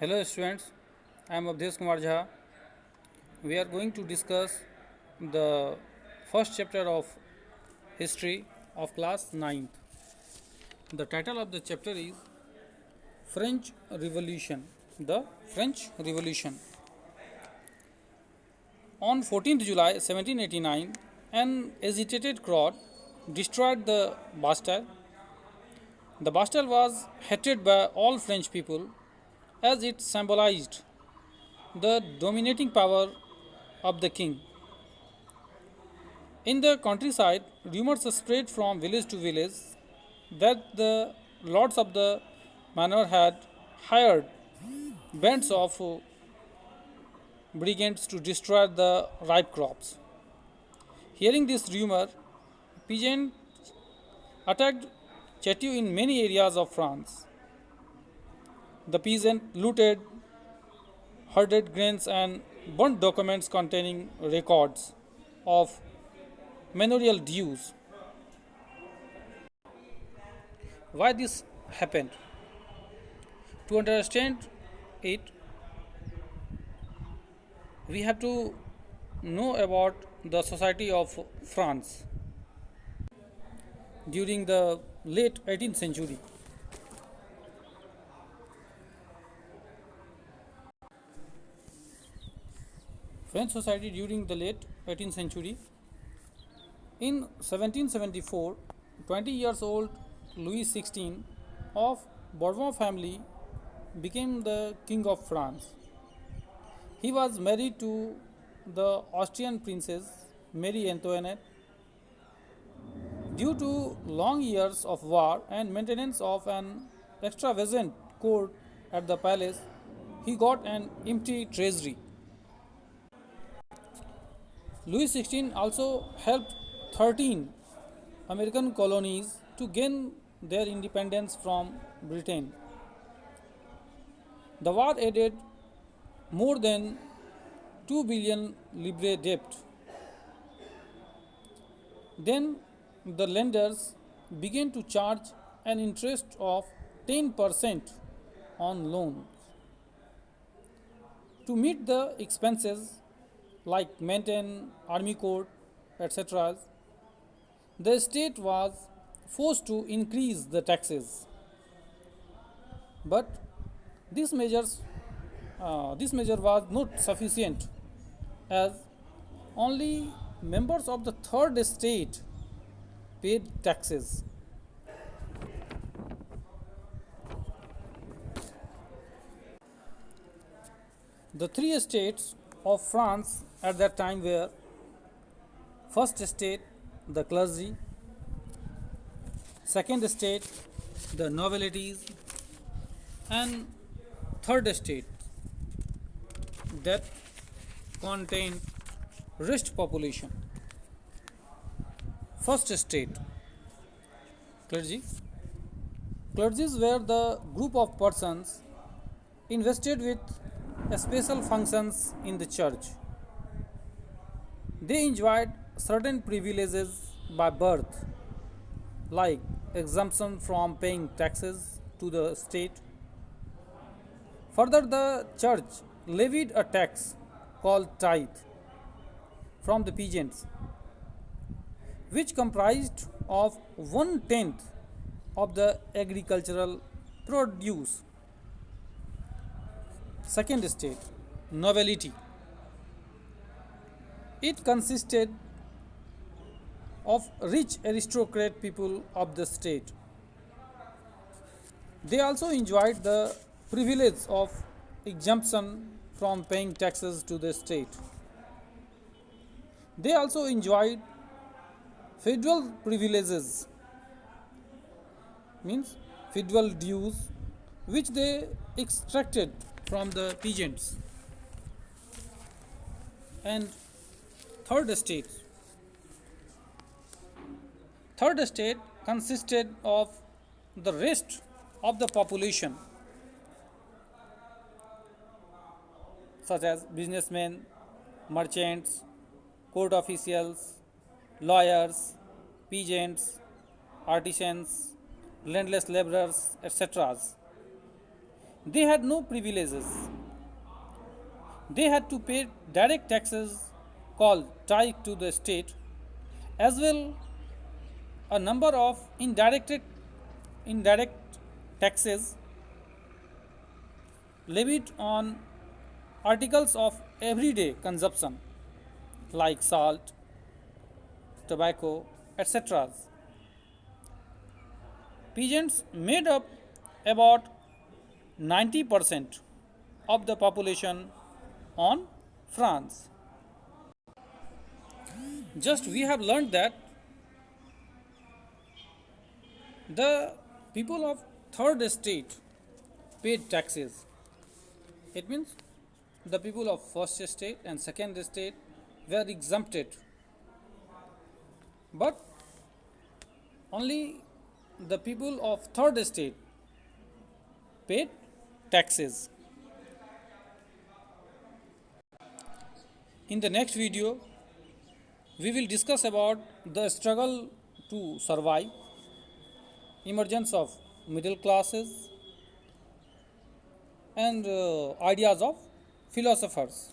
Hello students, I am Abdesh Kumar Jha. We are going to discuss the first chapter of history of class ninth. The title of the chapter is French Revolution. The French Revolution. On 14th July 1789, an agitated crowd destroyed the Bastille. The Bastille was hated by all French people as it symbolized the dominating power of the king. In the countryside, rumors spread from village to village that the lords of the manor had hired bands of brigands to destroy the ripe crops. Hearing this rumor, peasants attacked Chateau in many areas of France. The peasants looted, hoarded grains, and burnt documents containing records of manorial dues. Why this happened? To understand it, we have to know about the society of France during the late 18th century. French society during the late 18th century. In 1774, 20 years old Louis XVI of Bourbon family became the king of France. He was married to the Austrian princess Marie Antoinette. Due to long years of war and maintenance of an extravagant court at the palace, he got an empty treasury. Louis XVI also helped 13 American colonies to gain their independence from Britain. The war added more than 2 billion livre debt. Then the lenders began to charge an interest of 10% on loans. To meet the expenses like maintain army court, etc., the state was forced to increase the taxes. But this measures this measure was not sufficient as only members of the third estate paid taxes. The three estates of France at that time were first estate, the clergy, second estate, the nobilities, and third estate that contained rest population. First estate, clergy. Clergies were the group of persons invested with special functions in the church. They enjoyed certain privileges by birth, like exemption from paying taxes to the state. Further, the church levied a tax called tithe from the peasants, which comprised of 1/10 of the agricultural produce. Second state, nobility. It consisted of rich aristocrat people of the state. They also enjoyed the privilege of exemption from paying taxes to the state. They also enjoyed federal privileges, means federal dues, which they extracted from the peasants. And third estate. Third estate consisted of the rest of the population, such as businessmen, merchants, court officials, lawyers, peasants, artisans, landless laborers, etc. They had no privileges. They had to pay direct taxes called tithe to the state, as well a number of indirect taxes levied on articles of everyday consumption like salt, tobacco, etc. Peasants made up about 90% of the population on France. Just we have learned that the people of third estate paid taxes. It means the people of first estate and second estate were exempted, but only the people of third estate paid taxes. In the next video, we will discuss about the struggle to survive, emergence of middle classes, and ideas of philosophers.